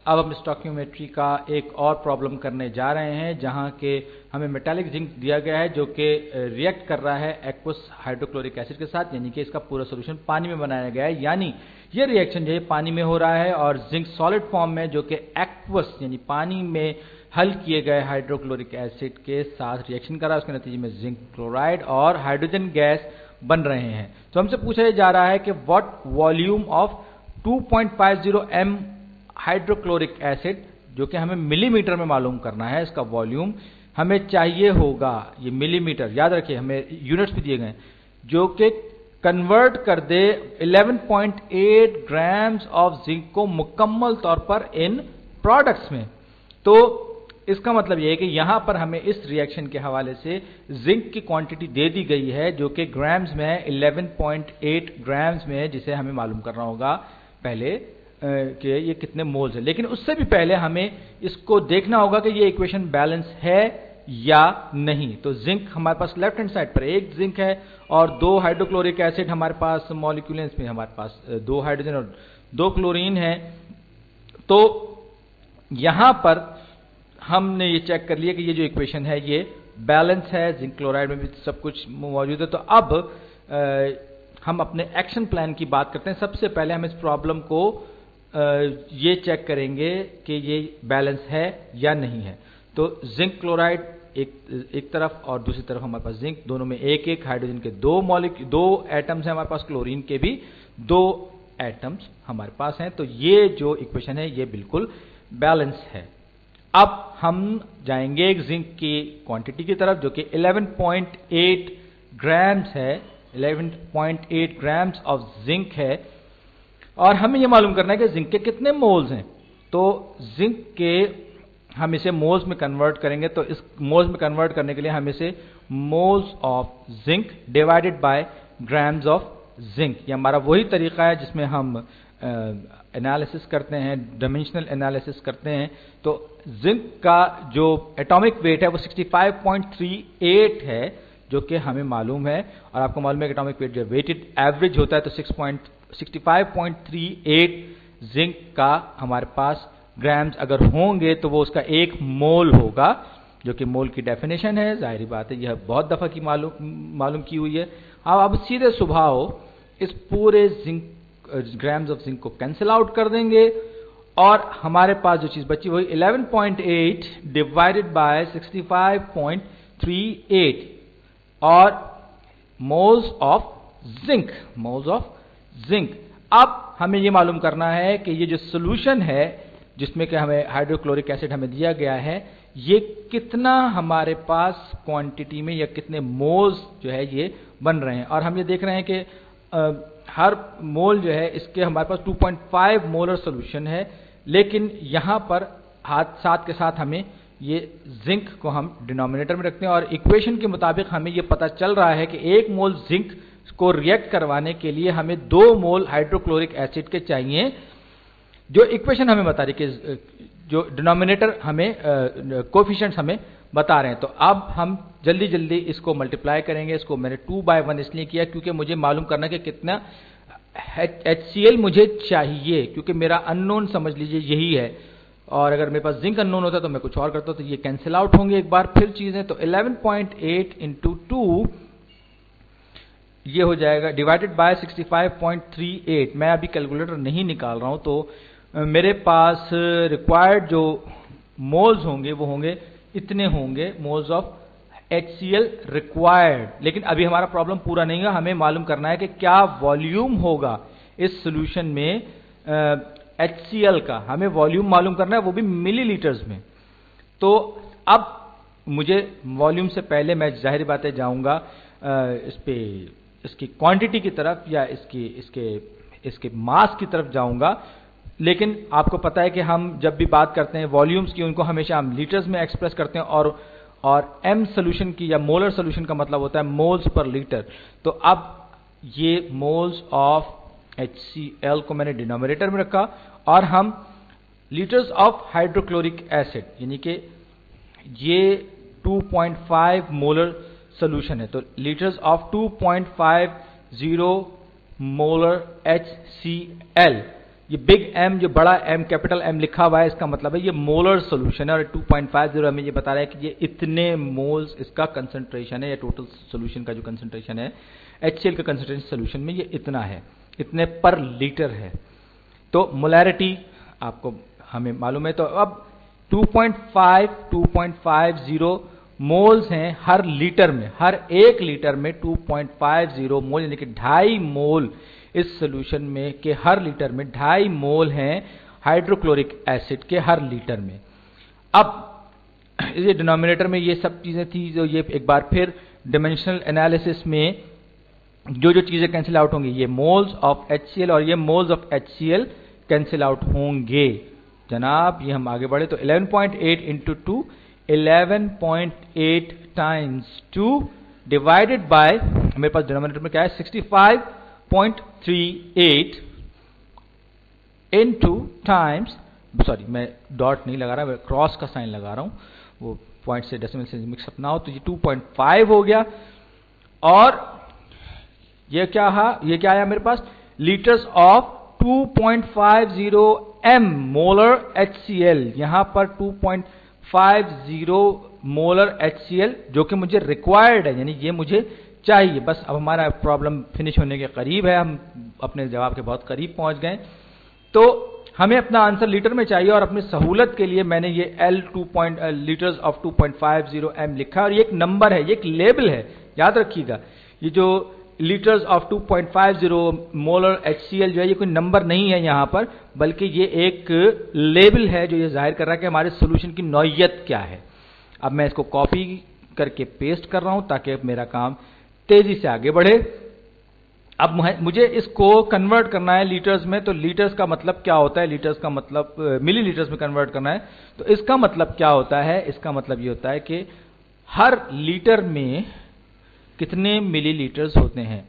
अब हम स्टोइकियोमेट्री का एक और प्रॉब्लम करने जा रहे हैं जहां के हमें मेटालिक जिंक दिया गया है जो कि रिएक्ट कर रहा है एक्वस हाइड्रोक्लोरिक एसिड के साथ, यानी कि इसका पूरा सॉल्यूशन पानी में बनाया गया है, यानी ये रिएक्शन जो है पानी में हो रहा है और जिंक सॉलिड फॉर्म में जो कि एक्वस यानी पानी में हल किए गए हाइड्रोक्लोरिक एसिड के साथ रिएक्शन कर रहा है, उसके नतीजे में जिंक क्लोराइड और हाइड्रोजन गैस बन रहे हैं। तो हमसे पूछा जा रहा है कि what volume of 2.50 m hydrochloric acid, जो कि हमें मिलीमीटर में मालूम करना है, इसका वॉल्यूम हमें चाहिए होगा, ये मिलीमीटर याद रखिए, हमें यूनिट्स भी दिए गए, जो कि कन्वर्ट कर दे 11.8 ग्राम्स ऑफ जिंक को मुकम्मल तौर पर इन प्रोडक्ट्स में। तो इसका मतलब यह है कि यहां पर हमें इस रिएक्शन के हवाले से जिंक की क्वांटिटी दे दी गई है जो कि ग्राम्स में है, 11.8 ग्राम्स में है, जिसे हमें मालूम करना होगा पहले कि ये कितने मोल्स है। लेकिन उससे भी पहले हमें इसको देखना होगा कि ये इक्वेशन बैलेंस है या नहीं। तो जिंक हमारे पास लेफ्ट हैंड साइड पर एक जिंक है और दो हाइड्रोक्लोरिक एसिड हमारे पास मॉलिक्यूल्स में हमारे पास दो हाइड्रोजन और दो क्लोरीन है। तो यहां पर हमने ये चेक कर लिया कि ये जो इक्वेशन है ये बैलेंस है, जिंक क्लोराइड में भी सब कुछ मौजूद है। तो अब हम अपने एक्शन प्लान की बात करते हैं। सबसे पहले हम इस प्रॉब्लम को ये चेक करेंगे कि ये बैलेंस है या नहीं है। तो जिंक क्लोराइड एक तरफ और दूसरी तरफ हमारे पास जिंक, दोनों में एक एक हाइड्रोजन के दो एटम्स हैं हमारे पास, क्लोरीन के भी दो एटम्स हमारे पास हैं। तो ये जो इक्वेशन है ये बिल्कुल बैलेंस है। अब हम जाएंगे एक जिंक की क्वांटिटी की तरफ जो कि 11.8 ग्राम्स है, 11.8 ग्राम्स ऑफ जिंक है और हमें यह मालूम करना है कि जिंक के कितने मोल्स हैं। तो जिंक के हम इसे मोल्स में कन्वर्ट करेंगे, तो इस मोल्स में कन्वर्ट करने के लिए हम इसे moles of zinc divided by grams of zinc, ये हमारा वही तरीका है जिसमें हम एनालिसिस करते हैं, डायमेंशनल एनालिसिस करते हैं। तो जिंक का जो एटॉमिक वेट है वो 65.38 है जो कि हमें मालूम है, और आपको मालूम है कि एटॉमिक वेट जो वेटेड एवरेज होता है, तो 65.38 जिंक का हमारे पास ग्राम्स अगर होंगे तो वो उसका एक मोल होगा, जो कि मोल की डेफिनेशन है। जाहिर बात है यह बहुत दफा की मालूम की हुई है। अब सीधे सुबह इस पूरे जिंक ग्राम्स ऑफ जिंक को कैंसिल आउट कर देंगे और हमारे पास जो चीज बची वही 11.8 डिवाइडेड बाय 65.38 और मोल्स ऑफ जिंक। अब हमें यह मालूम करना है कि ये जो सोल्यूशन है जिसमें कि हमें हाइड्रोक्लोरिक एसिड हमें दिया गया है, ये कितना हमारे पास क्वांटिटी में या कितने मोल्स जो है ये बन रहे हैं। और हम ये देख रहे हैं कि हर मोल जो है इसके हमारे पास 2.5 मोलर सोल्यूशन है, लेकिन यहां पर साथ के साथ हमें ये जिंक को हम डिनोमिनेटर में रखते हैं और इक्वेशन के मुताबिक हमें ये पता चल रहा है कि एक मोल जिंक को रिएक्ट करवाने के लिए हमें 2 मोल हाइड्रोक्लोरिक एसिड के चाहिए, जो इक्वेशन हमें बता रही है कि जो डिनोमिनेटर हमें कोफिशिएंट्स हमें बता रहे हैं। तो अब हम जल्दी इसको मल्टीप्लाई करेंगे। इसको मैंने 2/1 इसलिए किया क्योंकि मुझे मालूम करना कि कितना HCl मुझे चाहिए, क्योंकि मेरा अननोन समझ लीजिए यही है, और अगर मेरे पास जिंक अननोन होता तो मैं कुछ और करता, तो ये कैंसिल आउट होंगे एक बार फिर चीजें। तो 11.8 इंटू 2 ये हो जाएगा डिवाइडेड बाय 65.38। मैं अभी कैलकुलेटर नहीं निकाल रहा हूं, तो मेरे पास रिक्वायर्ड जो मोल्स होंगे वो होंगे इतने होंगे, मोल्स ऑफ HCl रिक्वायर्ड। लेकिन अभी हमारा प्रॉब्लम पूरा नहीं है, हमें मालूम करना है कि क्या वॉल्यूम होगा इस सॉल्यूशन में HCl का, हमें वॉल्यूम मालूम करना है, वो भी मिलीलीटर्स में। तो अब मुझे वॉल्यूम से पहले मैं जाहिर बातें जाऊंगा इसकी क्वांटिटी की तरफ या इसके मास की तरफ जाऊंगा। लेकिन आपको पता है कि हम जब भी बात करते हैं वॉल्यूम्स की, उनको हमेशा हम लीटर्स में एक्सप्रेस करते हैं, और m सोल्यूशन की या मोलर सोल्यूशन का मतलब होता है मोल्स पर लीटर। तो अब ये मोल्स ऑफ HCl को मैंने डिनोमिनेटर में रखा और हम लीटर्स ऑफ हाइड्रोक्लोरिक एसिड, यानी कि ये 2.5 मोलर सोल्यूशन है, तो लीटर्स ऑफ 2.50 मोलर HCl। ये बिग M, जो बड़ा M, कैपिटल M लिखा हुआ है, इसका मतलब है ये मोलर सोल्यूशन है, और 2.50 हमें ये बता रहा है कि ये इतने मोल्स इसका कंसंट्रेशन है, या टोटल सोल्यूशन का जो कंसंट्रेशन है HCl का कंसंट्रेशन सोल्यूशन में ये इतना है, इतने पर लीटर है। तो मोलैरिटी आपको हमें मालूम है, तो अब 2.50 मोल्स हैं हर लीटर में, हर 1 लीटर में 2.50 मोल, यानी कि 2.5 मोल इस सोल्यूशन में के हर लीटर में 2.5 मोल हैं हाइड्रोक्लोरिक एसिड के हर लीटर में। अब ये डिनोमिनेटर में ये सब चीजें थी, जो ये एक बार फिर डायमेंशनल एनालिसिस में जो जो चीजें कैंसिल आउट होंगी, ये मोल्स ऑफ HCl और ये moles of HCl cancel out होंगे जनाब। ये हम आगे बढ़े तो 11.8 इंटू 2, 11.8 टाइम्स 2 डिवाइडेड बाय, मेरे पास डिनोमिनेटर में क्या है 65.38 इंटू टाइम्स, सॉरी मैं डॉट नहीं लगा रहा, मैं क्रॉस का साइन लगा रहा हूं, वो पॉइंट से डेसिमल से मिक्सअप ना हो, तो ये 2.5 हो गया। और ये क्या आया मेरे पास, litres of 2.50 M molar HCl, यहां पर 2.50 मोलर HCl जो कि मुझे रिक्वायर्ड है, यानी ये मुझे चाहिए। बस अब हमारा प्रॉब्लम फिनिश होने के करीब है, हम अपने जवाब के बहुत करीब पहुंच गए। तो हमें अपना आंसर लीटर में चाहिए, और अपनी सहूलत के लिए मैंने ये लीटर्स ऑफ 2.50 M लिखा, और ये एक नंबर है, ये एक लेबल है, याद रखिएगा। ये जो लीटर्स ऑफ 2.50 मोलर HCl जो है, ये कोई नंबर नहीं है यहां पर, बल्कि ये एक लेबल है जो ये जाहिर कर रहा है कि हमारे सोल्यूशन की नौइयत क्या है। अब मैं इसको कॉपी करके पेस्ट कर रहा हूं ताकि मेरा काम तेजी से आगे बढ़े। अब मुझे इसको कन्वर्ट करना है लीटर्स में, तो लीटर्स का मतलब क्या होता है, लीटर्स का मतलब मिलीलीटर्स में कन्वर्ट करना है। तो इसका मतलब क्या होता है, इसका मतलब ये होता है कि हर लीटर में कितने मिलीलीटर्स होते हैं।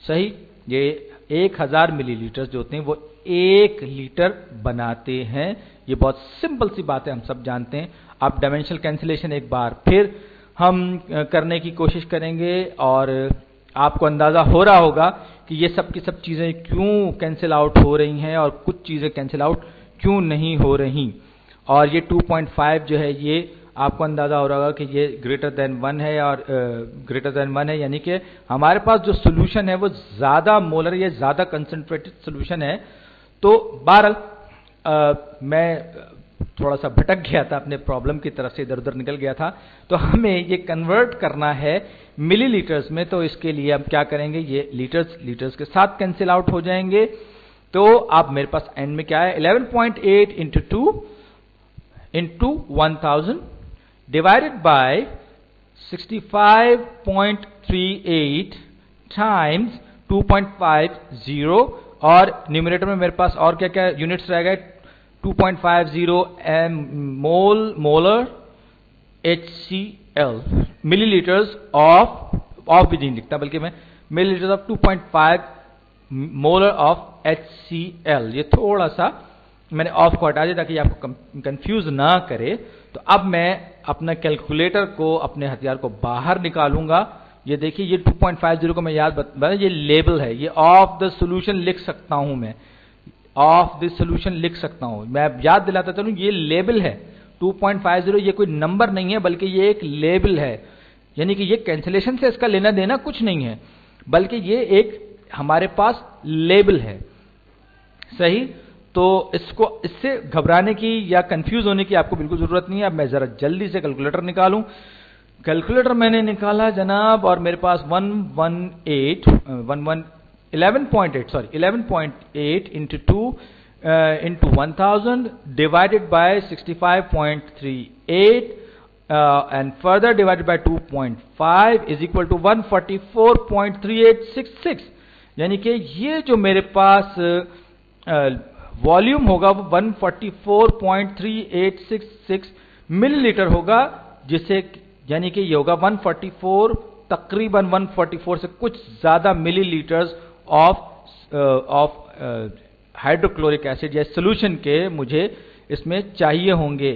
सही, ये 1000 मिलीलीटर्स जो होते हैं वो 1 लीटर बनाते हैं। ये बहुत सिंपल सी बात है, हम सब जानते हैं। आप डायमेंशनल कैंसिलेशन एक बार फिर हम करने की कोशिश करेंगे, और आपको अंदाजा हो रहा होगा कि ये सब की सब चीजें क्यों कैंसिल आउट हो रही हैं और कुछ चीजें कैंसिल आउट क्यों नहीं हो रही। और ये 2.5 जो है, ये आपको अंदाजा हो रहा होगा कि ये ग्रेटर देन 1 है, और ग्रेटर देन 1 है, यानी कि हमारे पास जो सोल्यूशन है वो ज्यादा मोलर या ज्यादा कंसंट्रेटेड सोल्यूशन है। तो बहरहाल मैं थोड़ा सा भटक गया था, अपने प्रॉब्लम की तरफ से इधर उधर निकल गया था। तो हमें ये कन्वर्ट करना है मिलीलीटर्स में, तो इसके लिए हम क्या करेंगे, ये लीटर्स के साथ कैंसिल आउट हो जाएंगे। तो अब मेरे पास एंड में क्या है, 11.8 into 2 into 1000 divided by 65.38 times 2.50, और न्यूमरेटर में मेरे पास और क्या क्या यूनिट्स रह गए, 2.50 M molar HCl, millilitres of भी नहीं लिखता, बल्कि मैं millilitres of 2.5 molar of HCl, ये थोड़ा सा मैंने ऑफ को हटा दिया ताकि आपको कंफ्यूज ना करे। तो अब मैं अपना कैलकुलेटर को, अपने हथियार को बाहर निकालूंगा। ये देखिए, ये 2.50 को मैं याद बता, ये लेबल है, ये ऑफ द सोल्यूशन लिख सकता हूं, मैं ऑफ द सोल्यूशन लिख सकता हूं। मैं याद दिलाता चलूं, ये लेबल है 2.50, ये कोई नंबर नहीं है बल्कि ये एक लेबल है, यानी कि ये कैंसिलेशन से इसका लेना देना कुछ नहीं है, बल्कि ये एक हमारे पास लेबल है। सही, तो इससे घबराने की या कंफ्यूज होने की आपको बिल्कुल जरूरत नहीं है। अब मैं जरा जल्दी से कैलकुलेटर निकालूं। कैलकुलेटर मैंने निकाला जनाब, और मेरे पास 11.8 into 2 into 1000 divided by 65.38 and further divided by 2.5 is equal to 144.3866, यानी कि ये जो मेरे पास वॉल्यूम होगा वो 144.3866 मिलीलीटर होगा, जिसे यानी कि ये होगा 144, तकरीबन 144 से कुछ ज्यादा मिलीलीटर्स ऑफ हाइड्रोक्लोरिक एसिड या सोल्यूशन के मुझे इसमें चाहिए होंगे।